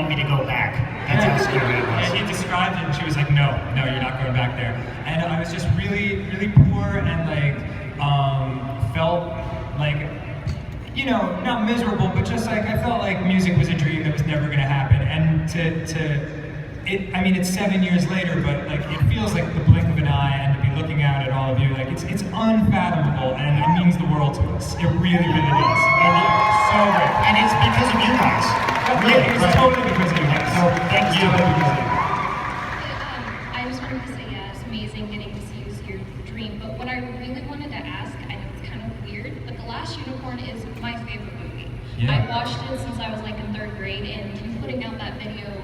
want me to go back. That's how scary it was. And he described it, and she was like, no, you're not going back there. And I was just really, really poor, and like, felt like, you know, not miserable, but just like, I felt like music was a dream that was never gonna happen. And I mean, it's 7 years later, but like, it feels like the blink of an eye, and to be looking out at all of you, like, it's unfathomable, and it means the world to us. It really, really does. And it's so great. And it's because of you guys. Really, it's totally because of you guys. So thank you. I just wanted to say, yeah, it's amazing getting to see your dream. But what I really wanted to ask, I know it's kind of weird, but The Last Unicorn is my favorite movie. Yeah. I watched it since I was like in 3rd grade, and you putting out that video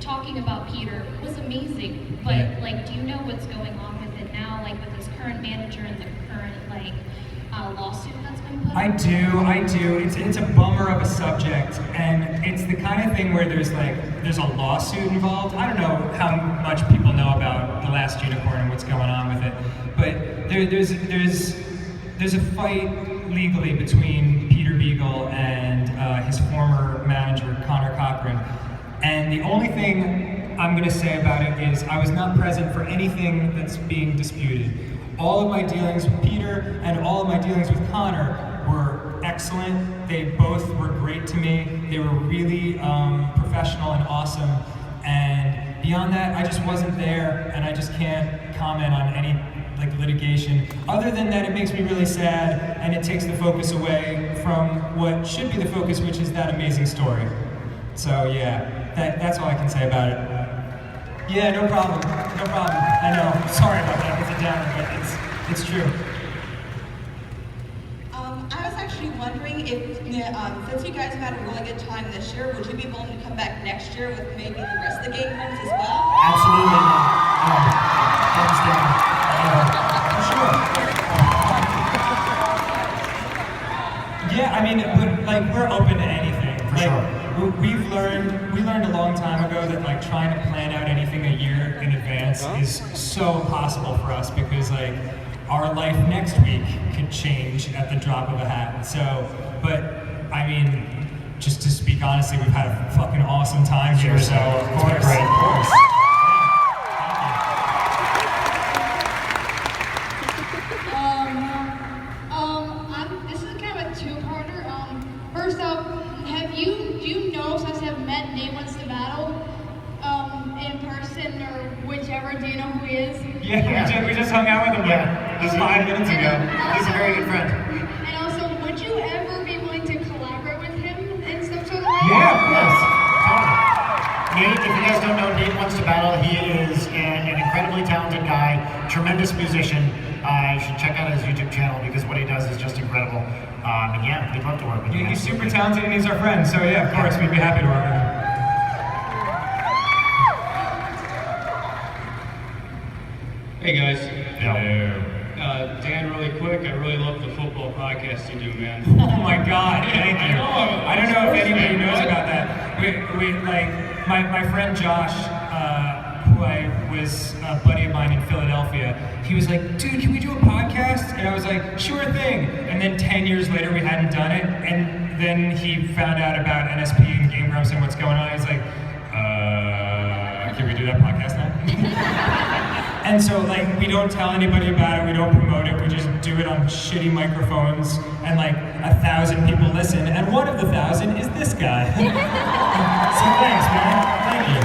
talking about Peter was amazing. But like, do you know what's going on with it now, like with his current manager and the current like lawsuit that's been put? I do. It's a bummer of a subject, and it's the kind of thing where there's a lawsuit involved. I don't know how much people know about The Last Unicorn and what's going on with it, but there's a fight legally between Peter Beagle and his former manager Connor Cochran. And the only thing I'm going to say about it is I was not present for anything that's being disputed. All of my dealings with Peter and all of my dealings with Connor were excellent. They both were great to me. They were really professional and awesome. And beyond that, I just wasn't there, and I just can't comment on any like litigation. Other than that, it makes me really sad, and it takes the focus away from what should be the focus, which is that amazing story. So yeah, that's all I can say about it. Yeah, no problem. I know. Sorry about that. It's a downer, but it's true. I was actually wondering if, since you guys had a really good time this year, would you be willing to come back next year with maybe the rest of the game rooms as well? Absolutely not. Thumbs down. For sure. Yeah, I mean, like, we're open to anything. For sure. We learned a long time ago that like trying to plan out anything a year in advance is so impossible for us, because like our life next week could change at the drop of a hat. So, but I mean, just to speak honestly, we've had a fucking awesome time here. So of course, great. Of course. This is kind of a two-parter. First up, do you know, since you have met Nate Wants to Battle in person or whichever, do you know who he is? Yeah, we just hung out with him like 5 minutes ago. He's a very good friend. And also, would you ever be willing to collaborate with him in some sort of way? Yeah, of course. Nate, if you guys don't know, Nate Wants to Battle. He is an incredibly talented guy, tremendous musician. You should check out his YouTube channel, because what he does is just incredible. And yeah, we'd love to work with him. He's super talented and he's our friend, so yeah, of course, we'd be happy to work with him. Hey guys. Hello. Dan, really quick, I really love the football podcast you do, man. Oh my God, thank you. I don't know if anybody knows about that. We like, my friend Josh, who I was a buddy of mine in Philadelphia, he was like, dude, can we do a podcast? And I was like, sure thing. And then 10 years later, we hadn't done it. And then he found out about NSP and Game Grumps and what's going on. He's like, can we do that podcast now? And so like, we don't tell anybody about it, we don't promote it, we just do it on shitty microphones, and like 1,000 people listen, and one of the 1,000 is this guy. So thanks, man. Thank you.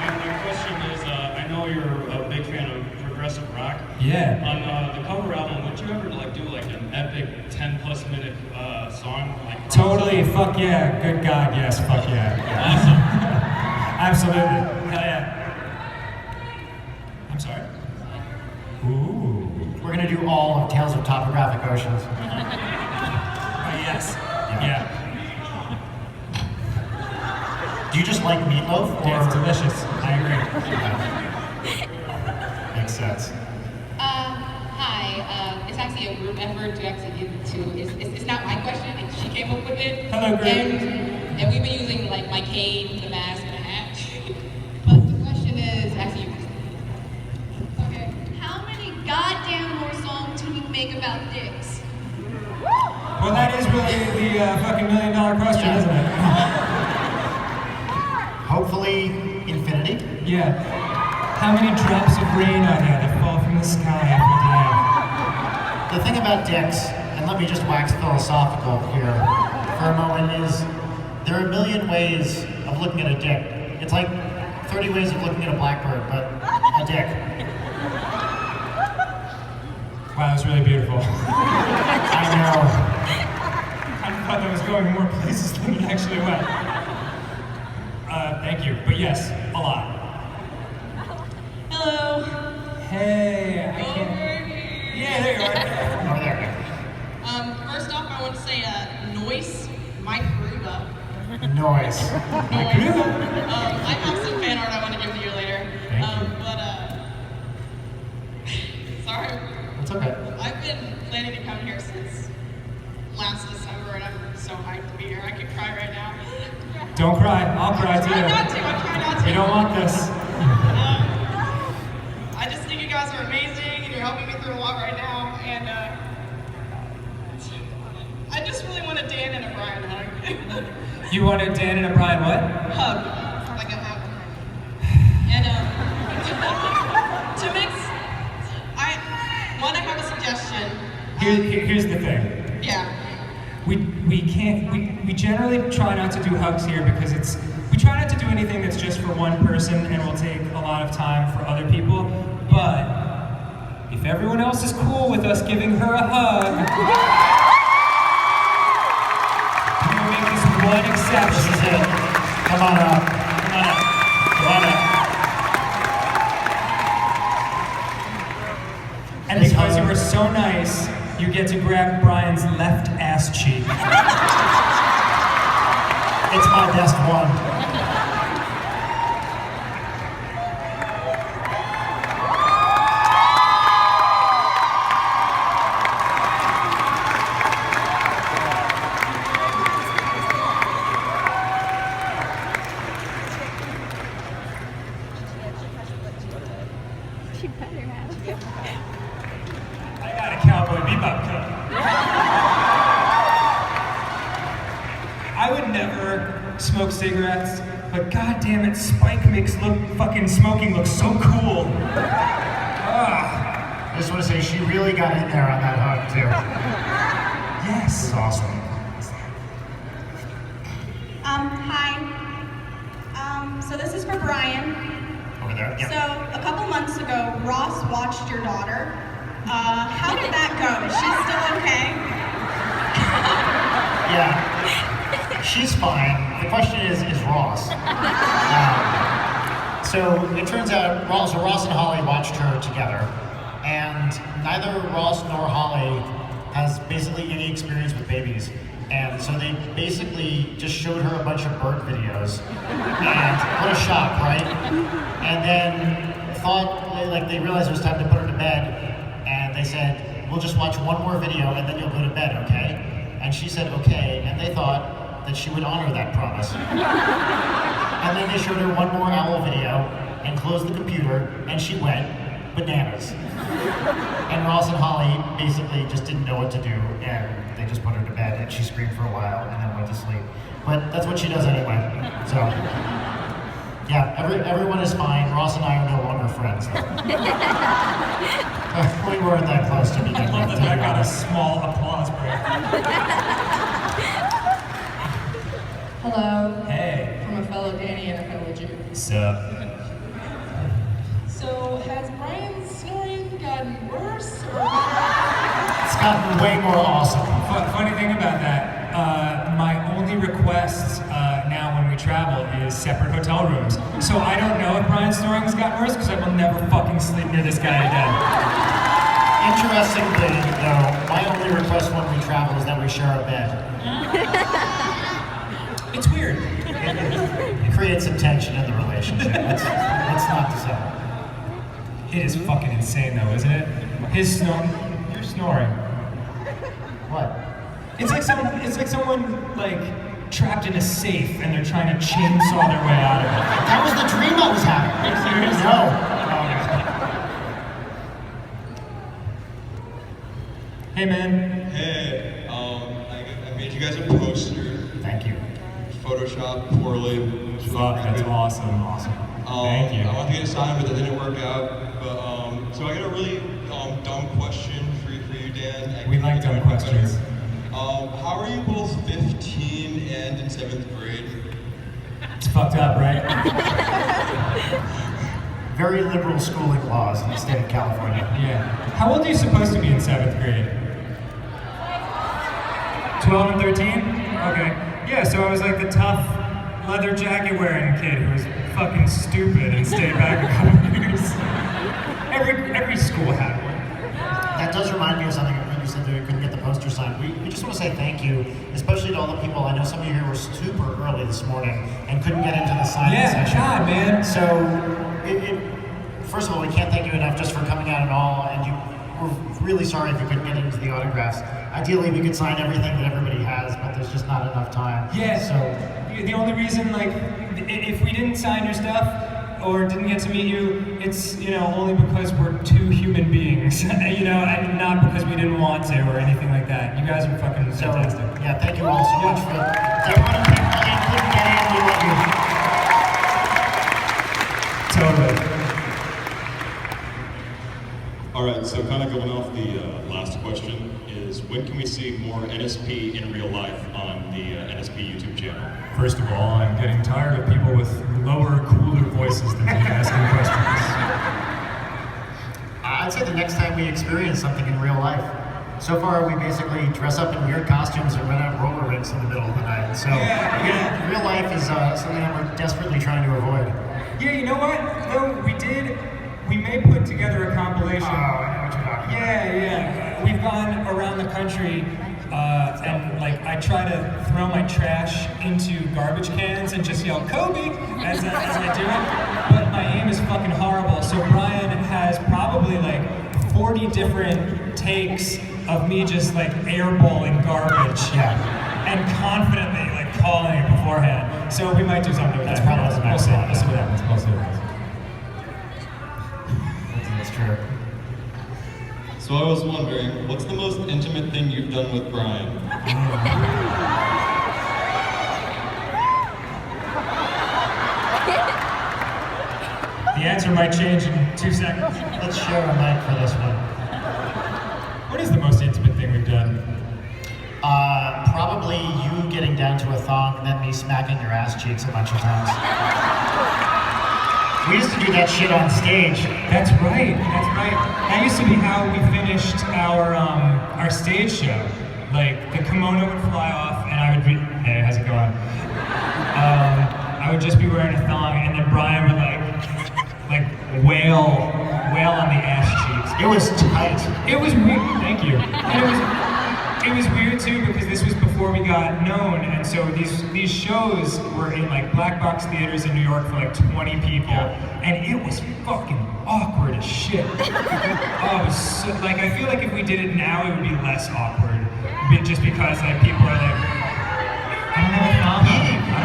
And my question is, I know you're a big fan of progressive rock. Yeah. On the cover album, would you ever like do like an epic 10+ minute song? Like Totally, fuck yeah. Good God, yes, fuck yeah. Awesome. Absolutely. Hell yeah. I'm sorry? Ooh. We're going to do all of Tales of Topographic Oceans. Yes. Yeah. Do you just like meatloaf? Yeah, it's delicious. I agree. Makes sense. Hi, it's actually a group effort to actually give it to, it's not my question, she came up with it. Hello, group. And we've been using like my cane, the mask, and the hat. But the question is actually, Okay. How many goddamn more songs can you make about dicks? Well, that is really the fucking $1 million question, isn't it? hopefully infinity. Yeah. How many drops of rain are there that fall from the sky every day? The thing about dicks, and let me just wax philosophical here for a moment, is there are a million ways of looking at a dick. It's like 30 ways of looking at a blackbird, but a dick. Wow, that was really beautiful. I know. I thought that was going more places than it actually went. Thank you, but yes, a lot. Hello. Hey, I can't. Yeah, there you are. Over there. First off, I want to say, Noise, Mike Ruba. Noise. I have some fan art I want to give to you later. Sorry. It's okay. I've been planning to come here since last December, and I'm so hyped to be here. I could cry right now. Don't cry. I'll cry too. I try not to. We don't want this. I just think you guys are amazing, and you're helping me through a lot right now, and I just really want a Dan and a Brian hug. You want a Dan and a Brian what? Hug. Like a hug. And, to mix, I have a suggestion. Here's the thing. Yeah. We generally try not to do hugs here because we try not to do anything that's just for one person and will take a lot of time for other people. But if everyone else is cool with us giving her a hug, we'll make this one exception. This is it. Come on up. Come on up. Come on up. And because you were so nice, you get to grab Brian's left ass cheek. It's my best one. She better have. I got a Cowboy Bebop cup. I would never smoke cigarettes, but god damn it, Spike makes fucking smoking look so cool. I just want to say she really got in there on that hug too. This Yes. is awesome. Hi. So this is for Brian. Over there. So Yeah. a couple months ago, Ross watched your daughter. How did that go? Is she still okay? Yeah. She's fine. The question is Ross. So it turns out Ross and Holly watched her together, and neither Ross nor Holly has basically any experience with babies. And so they basically just showed her a bunch of bird videos. And what a shock, right? And then they realized it was time to put her to bed, and they said, we'll just watch one more video and then you'll go to bed, okay? And she said, okay, and they thought that she would honor that promise. And then they showed her one more owl video and closed the computer, and she went bananas. And Ross and Holly basically just didn't know what to do, and they just put her to bed, and she screamed for a while and then went to sleep. But that's what she does anyway. So, yeah, everyone is fine. Ross and I are no longer friends, though. We weren't that close to being I love that I got a small applause break. Hello. Hey. From a fellow Danny and a fellow Jew. Sup? So, has Brian's snoring gotten worse or better? It's gotten way more awesome. Funny thing about that, my only request now when we travel is separate hotel rooms. So I don't know if Brian's snoring has gotten worse because I will never fucking sleep near this guy again. Interestingly, though, my only request when we travel is that we share a bed. It's weird. It creates some tension in the relationship. That's not to say. It is fucking insane though, isn't it? His snoring, you're snoring. What? It's like someone like trapped in a safe and they're trying to chainsaw their way out of it. That was the dream I was having. Are you serious? No. Hey man. Hey, I made you guys a poster. Thank you. Photoshop poorly. is really Fuck, that's good. awesome. Thank you. I wanted to get signed, but that didn't work out. But so I got a really dumb question for you, Dan. We like dumb questions. How are you both 15 and in 7th grade? It's fucked up, right? Very liberal schooling laws in the state of California. Yeah. How old are you supposed to be in 7th grade? 12 and 13? Okay. Yeah, so I was like the tough leather jacket wearing kid who was fucking stupid and stayed back a couple years. Every school had one. That does remind me of something when you said that you couldn't get the poster signed. We just want to say thank you, especially to all the people. I know some of you here were super early this morning and couldn't get into the signing session. Yeah, God, man. So, first of all, we can't thank you enough just for coming out and all, and we're really sorry if you couldn't get into the autographs. Ideally, we could sign everything that everybody has, but there's just not enough time. Yeah. So, the only reason, like, if we didn't sign your stuff or didn't get to meet you, it's, only because we're two human beings, and not because we didn't want to or anything like that. You guys are fucking fantastic. Yeah, thank you all so much for everyone who couldn't get in. We love you. Totally. All right, so kind of going off the last question is, when can we see more NSP in real life on the NSP YouTube channel? First of all, I'm getting tired of people with lower, cooler voices than me asking questions. I'd say the next time we experience something in real life. So far, we basically dress up in weird costumes and run out roller rinks in the middle of the night. So, again, real life is something that we're desperately trying to avoid. Yeah, you know what? Though we may put together a compilation. Oh, I know what you're talking about. Yeah. We've gone around the country, and I try to throw my trash into garbage cans and just yell Kobe as I do it. But my aim is fucking horrible. So Brian has probably 40 different takes of me just airballing garbage. Yeah. And confidently calling it beforehand. So we might do something with that. That's probably the next one. We'll see what happens. We'll see what happens. That's true. So I was wondering, what's the most intimate thing you've done with Brian? The answer might change in 2 seconds. Let's share a mic for this one. What is the most intimate thing we've done? Probably you getting down to a thong and then me smacking your ass cheeks a bunch of times. We used to do that shit on stage. That's right. That used to be how we finished our stage show. The kimono would fly off, and I would be, hey, how's it going? I would just be wearing a thong, and then Brian would wail on the ass cheeks. It was tight. It was weird. Thank you. And it was weird too because this was before we got known, and so these shows were in black box theaters in New York for 20 people, and it was fucking awkward as shit. Oh, it was so, I feel like if we did it now, it would be less awkward, just because people are I don't know a thong.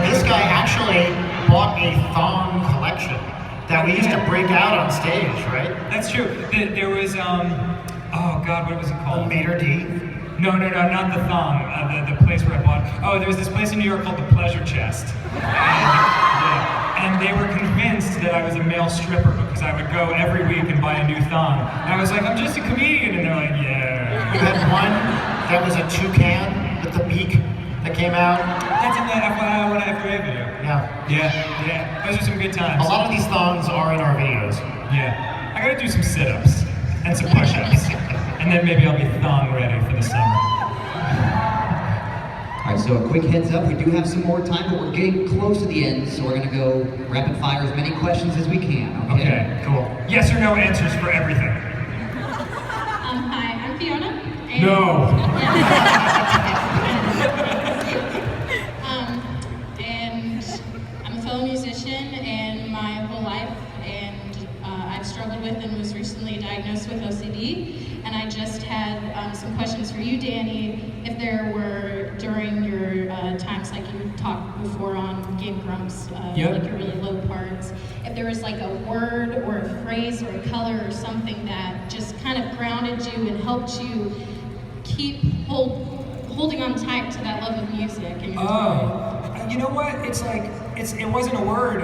This guy actually bought a thong collection that we used to break out on stage, right? That's true. There was oh god, what was it called? Mater D. No, not the thong. The place where I bought. Oh, there was this place in New York called the Pleasure Chest, and they were convinced that I was a male stripper because I would go every week and buy a new thong. And I was like, I'm just a comedian, and they're like, yeah. You had one that was a toucan with the beak that came out. That's in that FYI video. Yeah. Those are some good times. A lot of these thongs are in our videos. Yeah. I gotta do some sit-ups and some push-ups. And then maybe I'll be thong ready for the summer. All right, so a quick heads up, we do have some more time, but we're getting close to the end, so we're gonna go rapid fire as many questions as we can, okay? Okay, cool. Yes or no answers for everything. Hi, I'm Fiona. And I'm a fellow musician, and my whole life, and I've struggled with and was recently diagnosed with OCD. And I just had some questions for you, Danny. If there were, during your times, like you talked before on Game Grumps, like your really low parts, if there was a word or a phrase or a color or something that just kind of grounded you and helped you keep holding on tight to that love of music and your You know what? It's it wasn't a word.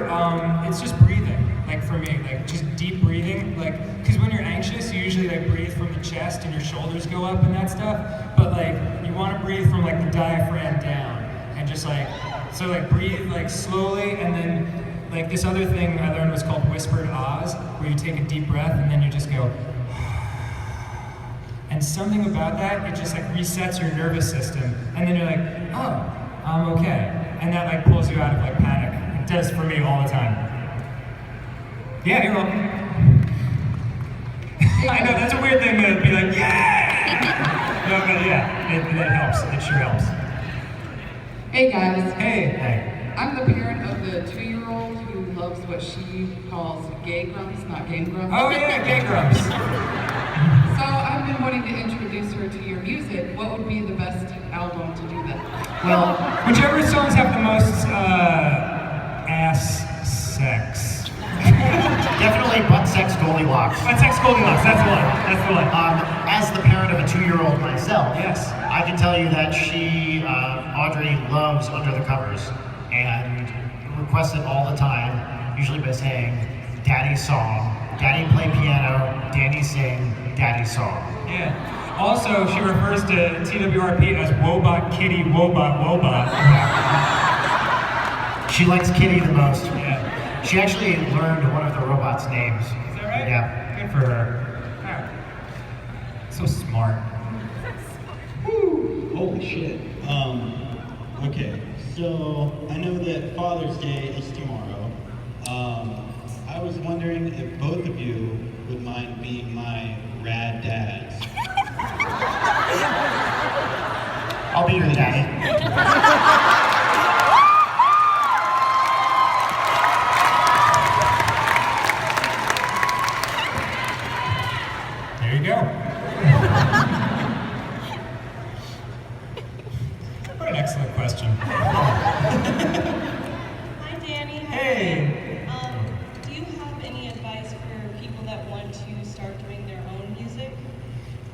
It's just breathing. Like for me, like just deep breathing. Like, because when you're anxious, you usually like breathe from the chest and your shoulders go up and that stuff. But like you want to breathe from like the diaphragm down and just like so like breathe like slowly and then. Like this other thing I learned was called whispered ahs, where you take a deep breath and then you just go, and something about that, it just like resets your nervous system, and then you're like, oh, I'm okay, and that like pulls you out of like panic. It does for me all the time. Yeah, you're welcome. I know that's a weird thing to be like, yeah. No, but yeah, it helps. It sure helps. Hey guys. Hey. I'm the parent of the 2-year-old who loves what she calls gay grumps, not game grumps. Oh yeah, gay grumps. So I've been wanting to introduce her to your music. What would be the best album to do that? Well, whichever songs have the most ass sex. Definitely butt sex Goldilocks. Butt sex Goldilocks, that's the one. That's the one. As the parent of a 2-year-old myself, yes, I can tell you that she, Audrey, loves Under the Covers and requests it all the time, usually by saying, Daddy's song, Daddy play piano, Danny sing, Daddy's song. Yeah. Also, she refers to TWRP as Wobot Kitty Wobot Wobot. She likes Kitty the most. Yeah. She actually learned one of the robots' names. Is that right? Yeah. Good for her. Yeah. So smart. Woo! Holy shit. Okay, so I know that Father's Day is tomorrow. I was wondering if both of you would mind being my rad dads. I'll be your daddy. There you go. What an excellent question. Hi, Danny. Hi. Hey. Do you have any advice for people that want to start doing their own music?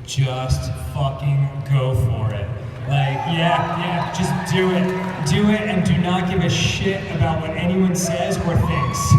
Just fucking go for it. Like, yeah, just do it. Do it and do not give a shit about what anyone says or thinks.